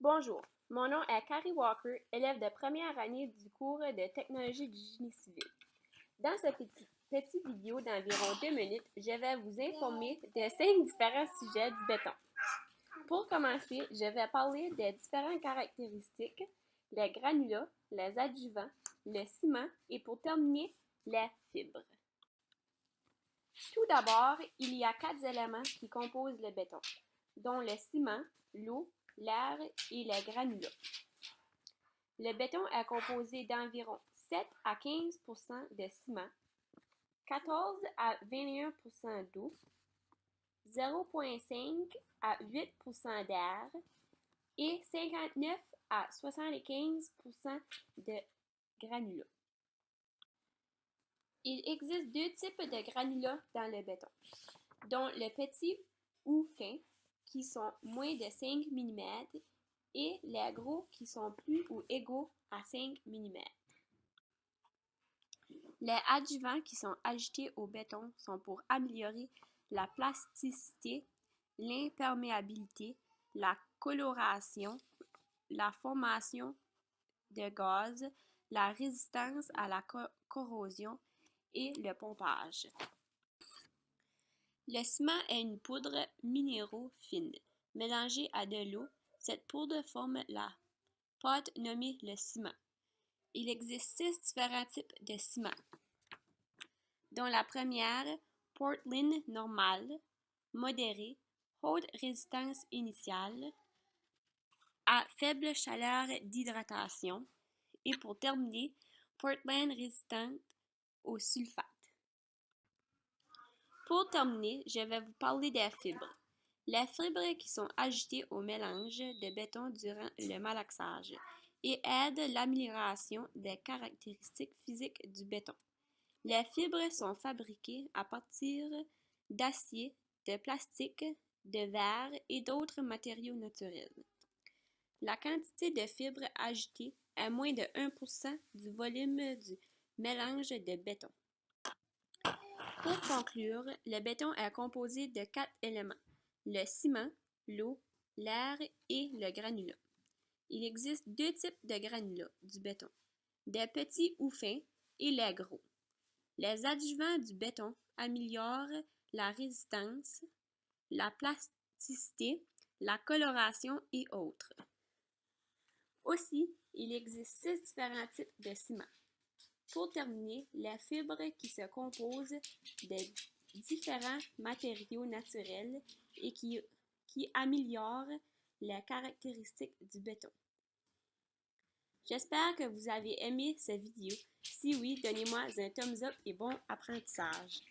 Bonjour, mon nom est Carrie Walker, élève de première année du cours de technologie du génie civil. Dans cette petite vidéo d'environ 2 minutes, je vais vous informer de 5 différents sujets du béton. Pour commencer, je vais parler des différentes caractéristiques, les granulats, les adjuvants, le ciment et pour terminer, les fibres. Tout d'abord, il y a 4 éléments qui composent le béton, dont le ciment, l'eau, l'air et les granulats. Le béton est composé d'environ 7 à 15 de ciment, 14 à 21 d'eau, 0,5 à 8 d'air et 59 à 75 de granulats. Il existe deux types de granulats dans le béton, dont le petit ou fin, qui sont moins de 5 mm, et les gros qui sont plus ou égaux à 5 mm. Les adjuvants qui sont ajoutés au béton sont pour améliorer la plasticité, l'imperméabilité, la coloration, la formation de gaz, la résistance à la corrosion et le pompage. Le ciment est une poudre minéraux fine. Mélangée à de l'eau, cette poudre forme la pâte nommée le ciment. Il existe 6 différents types de ciment, dont la première, Portland normal, modéré, haute résistance initiale, à faible chaleur d'hydratation, et pour terminer, Portland résistante au sulfate. Pour terminer, je vais vous parler des fibres. Les fibres qui sont ajoutées au mélange de béton durant le malaxage et aident l'amélioration des caractéristiques physiques du béton. Les fibres sont fabriquées à partir d'acier, de plastique, de verre et d'autres matériaux naturels. La quantité de fibres ajoutées est moins de 1% du volume du mélange de béton. Pour conclure, le béton est composé de 4 éléments, le ciment, l'eau, l'air et le granulat. Il existe deux types de granulats du béton, des petits ou fins et les gros. Les adjuvants du béton améliorent la résistance, la plasticité, la coloration et autres. Aussi, il existe 6 différents types de ciment. Pour terminer, les fibres qui se composent de différents matériaux naturels et qui améliorent les caractéristiques du béton. J'espère que vous avez aimé cette vidéo. Si oui, donnez-moi un thumbs up et bon apprentissage.